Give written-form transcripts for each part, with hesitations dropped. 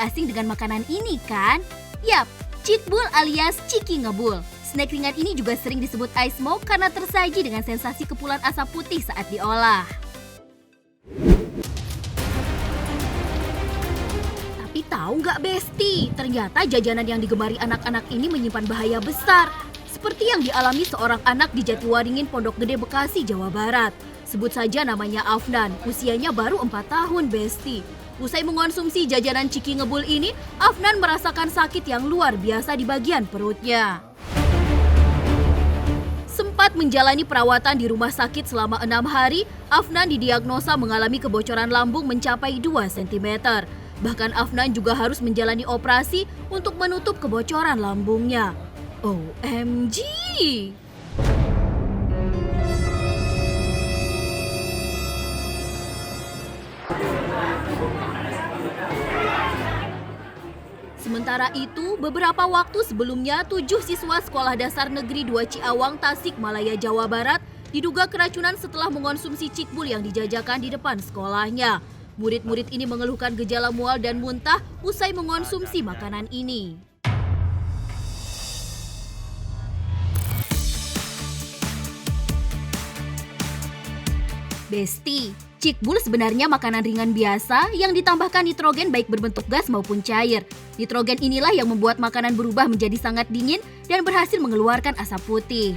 asing dengan makanan ini kan? Yap, cikbul alias ciki ngebul. Snack ringan ini juga sering disebut ice smoke karena tersaji dengan sensasi kepulan asap putih saat diolah. Tapi tahu nggak Besti, ternyata jajanan yang digemari anak-anak ini menyimpan bahaya besar. Seperti yang dialami seorang anak di Jatiwaringin, Pondok Gede, Bekasi, Jawa Barat. Sebut saja namanya Afnan, usianya baru 4 tahun Besti. Usai mengonsumsi jajanan ciki ngebul ini, Afnan merasakan sakit yang luar biasa di bagian perutnya. Sempat menjalani perawatan di rumah sakit selama 6 hari, Afnan didiagnosa mengalami kebocoran lambung mencapai 2 cm. Bahkan Afnan juga harus menjalani operasi untuk menutup kebocoran lambungnya. OMG! Sementara itu, beberapa waktu sebelumnya, 7 siswa Sekolah Dasar Negeri 2 Ciawang, Tasikmalaya, Jawa Barat diduga keracunan setelah mengonsumsi cikbul yang dijajakan di depan sekolahnya. Murid-murid ini mengeluhkan gejala mual dan muntah usai mengonsumsi makanan ini. Besti, cikbul sebenarnya makanan ringan biasa yang ditambahkan nitrogen baik berbentuk gas maupun cair. Nitrogen inilah yang membuat makanan berubah menjadi sangat dingin dan berhasil mengeluarkan asap putih.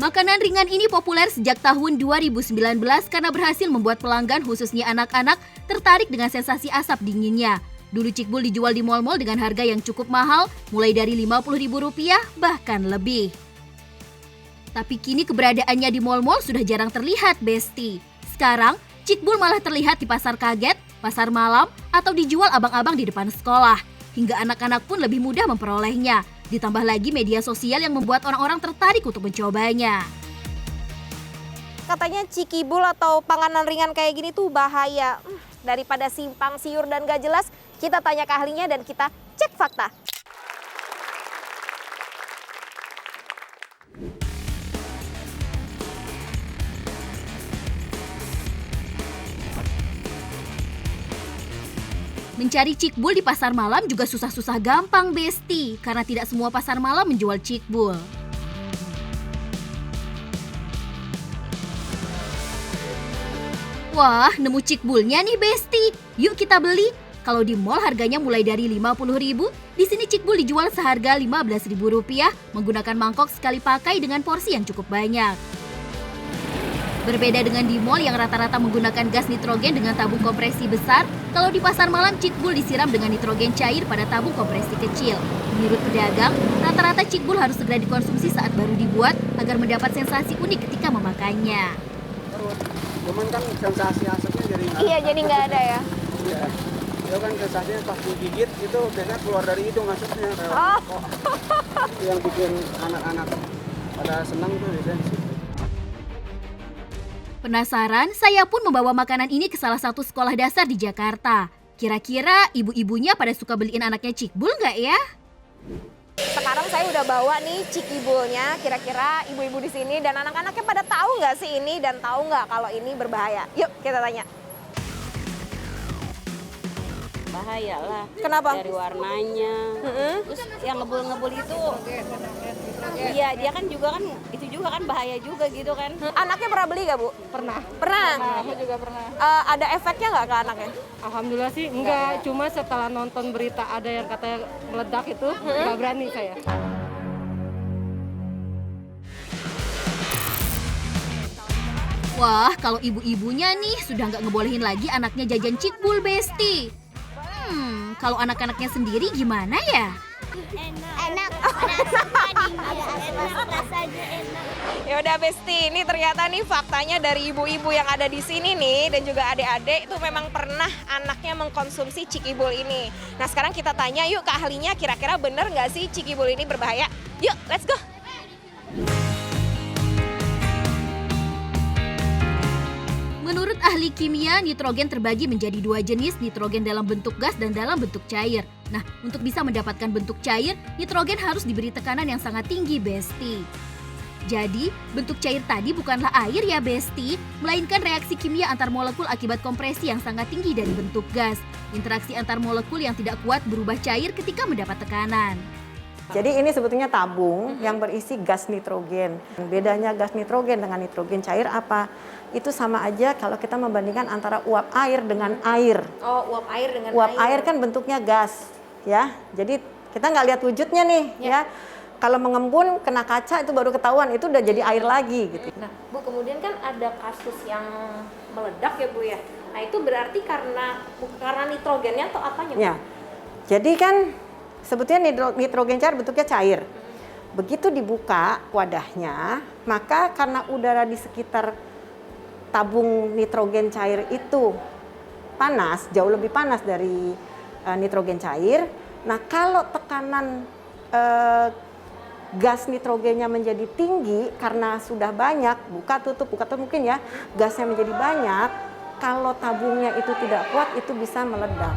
Makanan ringan ini populer sejak tahun 2019 karena berhasil membuat pelanggan khususnya anak-anak tertarik dengan sensasi asap dinginnya. Dulu cikbul dijual di mal-mal dengan harga yang cukup mahal, mulai dari Rp50.000 bahkan lebih. Tapi kini keberadaannya di mal-mal sudah jarang terlihat, Besti. Sekarang, cikbul malah terlihat di pasar kaget, pasar malam, atau dijual abang-abang di depan sekolah. Hingga anak-anak pun lebih mudah memperolehnya. Ditambah lagi media sosial yang membuat orang-orang tertarik untuk mencobanya. Katanya cikibul atau panganan ringan kayak gini tuh bahaya. Daripada simpang siur dan gak jelas, kita tanya ke ahlinya dan kita cek fakta. Mencari cikbul di pasar malam juga susah-susah gampang, Besti, karena tidak semua pasar malam menjual cikbul. Wah, nemu cikbulnya nih, Besti. Yuk kita beli. Kalau di mall harganya mulai dari Rp50.000, di sini cikbul dijual seharga Rp15.000 menggunakan mangkok sekali pakai dengan porsi yang cukup banyak. Berbeda dengan di mall yang rata-rata menggunakan gas nitrogen dengan tabung kompresi besar, kalau di pasar malam cikbul disiram dengan nitrogen cair pada tabung kompresi kecil. Menurut pedagang, rata-rata cikbul harus segera dikonsumsi saat baru dibuat agar mendapat sensasi unik ketika memakainya. Cuman kan sensasi asapnya jadi nggak. Iya, jadi nggak ada ya. Iya. Itu kan sensasinya pas digigit itu biasanya keluar dari hidung asapnya. Oh. Yang bikin anak-anak pada senang tuh biasanya di situ. Penasaran, saya pun membawa makanan ini ke salah satu sekolah dasar di Jakarta. Kira-kira ibu-ibunya pada suka beliin anaknya cikbul nggak ya? Sekarang saya udah bawa nih cikibulnya, kira-kira ibu-ibu di sini dan anak-anaknya pada tahu nggak sih ini dan tahu nggak kalau ini berbahaya? Yuk kita tanya. Bahaya lah. Kenapa? Dari warnanya. Terus yang ngebul-ngebul itu, iya dia kan juga kan itu juga kan bahaya juga gitu kan. Anaknya pernah beli nggak Bu? Pernah. Pernah. Aku juga pernah. Ada efeknya nggak ke anaknya? Alhamdulillah sih enggak, cuma setelah nonton berita ada yang katanya meledak itu, nggak berani saya. Wah, kalau ibu-ibunya nih sudah nggak ngebolehin lagi anaknya jajan cikbul, Besti. Kalau anak-anaknya sendiri gimana ya? Enak, rasanya enak. Ya udah Besti, ini ternyata nih faktanya dari ibu-ibu yang ada di sini nih dan juga adik-adik itu memang pernah anaknya mengkonsumsi cikibul ini. Nah sekarang kita tanya yuk ke ahlinya, kira-kira bener nggak sih cikibul ini berbahaya? Yuk, let's go. Menurut ahli kimia, nitrogen terbagi menjadi 2 jenis, nitrogen dalam bentuk gas dan dalam bentuk cair. Nah, untuk bisa mendapatkan bentuk cair, nitrogen harus diberi tekanan yang sangat tinggi, Besti. Jadi, bentuk cair tadi bukanlah air ya Besti, melainkan reaksi kimia antar molekul akibat kompresi yang sangat tinggi dari bentuk gas. Interaksi antar molekul yang tidak kuat berubah cair ketika mendapat tekanan. Jadi ini sebetulnya tabung yang berisi gas nitrogen. Bedanya gas nitrogen dengan nitrogen cair apa? Itu sama aja kalau kita membandingkan antara uap air dengan air. Oh, uap air dengan Uap air kan bentuknya gas, ya. Jadi kita nggak lihat wujudnya nih, ya. Kalau mengembun kena kaca itu baru ketahuan, itu udah jadi air lagi gitu. Nah, Bu, kemudian kan ada kasus yang meledak ya, Bu ya. Nah, itu berarti karena nitrogennya atau apanya, Bu? Ya. Jadi kan sebetulnya nitrogen cair bentuknya cair. Begitu dibuka wadahnya, maka karena udara di sekitar tabung nitrogen cair itu panas, jauh lebih panas dari nitrogen cair. Nah, kalau tekanan gas nitrogennya menjadi tinggi karena sudah banyak, buka tutup mungkin ya, gasnya menjadi banyak, kalau tabungnya itu tidak kuat itu bisa meledak.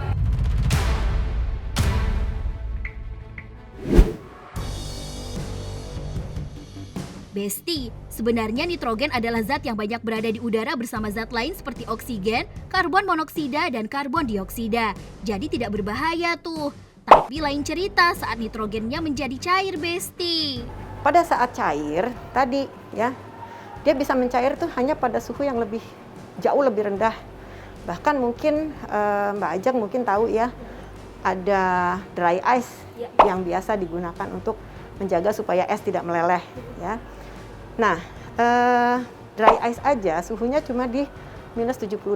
Besti, sebenarnya nitrogen adalah zat yang banyak berada di udara bersama zat lain seperti oksigen, karbon monoksida, dan karbon dioksida. Jadi tidak berbahaya tuh. Tapi lain cerita saat nitrogennya menjadi cair, Besti. Pada saat cair tadi ya, dia bisa mencair tuh hanya pada suhu yang jauh lebih rendah. Bahkan mungkin Mbak Ajeng mungkin tahu ya, ada dry ice yang biasa digunakan untuk menjaga supaya es tidak meleleh ya. Nah, dry ice aja suhunya cuma di minus 78.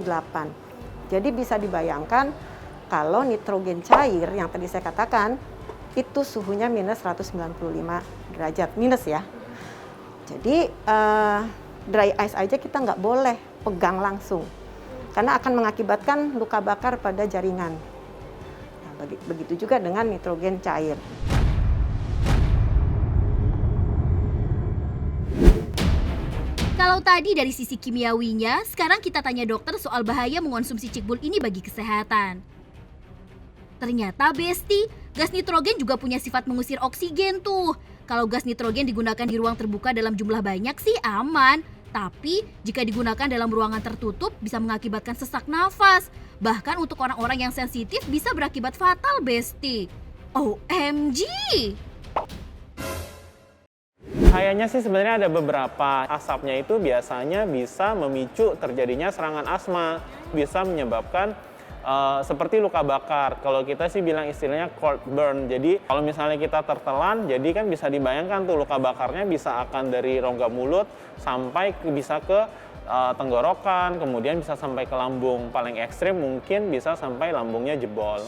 Jadi bisa dibayangkan kalau nitrogen cair yang tadi saya katakan itu suhunya minus 195 derajat minus ya. Jadi dry ice aja kita nggak boleh pegang langsung karena akan mengakibatkan luka bakar pada jaringan. Nah, begitu juga dengan nitrogen cair. Kalau tadi dari sisi kimiawinya, sekarang kita tanya dokter soal bahaya mengonsumsi cikbul ini bagi kesehatan. Ternyata Besti, gas nitrogen juga punya sifat mengusir oksigen tuh. Kalau gas nitrogen digunakan di ruang terbuka dalam jumlah banyak sih aman. Tapi jika digunakan dalam ruangan tertutup bisa mengakibatkan sesak nafas. Bahkan untuk orang-orang yang sensitif bisa berakibat fatal, Besti. OMG! Kayaknya sih sebenarnya ada beberapa. Asapnya itu biasanya bisa memicu terjadinya serangan asma, bisa menyebabkan seperti luka bakar. Kalau kita sih bilang istilahnya cold burn. Jadi kalau misalnya kita tertelan, jadi kan bisa dibayangkan tuh luka bakarnya bisa akan dari rongga mulut sampai bisa ke tenggorokan, kemudian bisa sampai ke lambung. Paling ekstrim mungkin bisa sampai lambungnya jebol.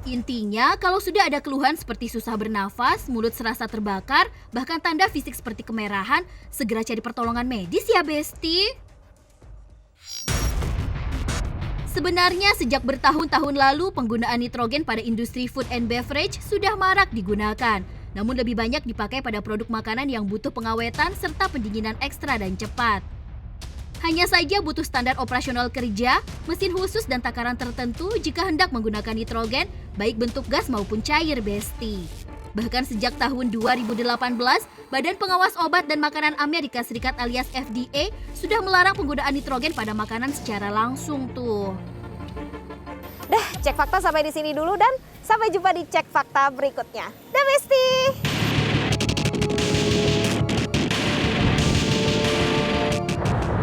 Intinya, kalau sudah ada keluhan seperti susah bernafas, mulut serasa terbakar, bahkan tanda fisik seperti kemerahan, segera cari pertolongan medis ya, Besti. Sebenarnya sejak bertahun-tahun lalu, penggunaan nitrogen pada industri food and beverage sudah marak digunakan. Namun lebih banyak dipakai pada produk makanan yang butuh pengawetan serta pendinginan ekstra dan cepat. Hanya saja butuh standar operasional kerja, mesin khusus dan takaran tertentu jika hendak menggunakan nitrogen, baik bentuk gas maupun cair, Besti. Bahkan sejak tahun 2018, Badan Pengawas Obat dan Makanan Amerika Serikat alias FDA sudah melarang penggunaan nitrogen pada makanan secara langsung tuh. Dah, cek fakta sampai di sini dulu dan sampai jumpa di cek fakta berikutnya. Dah, Besti!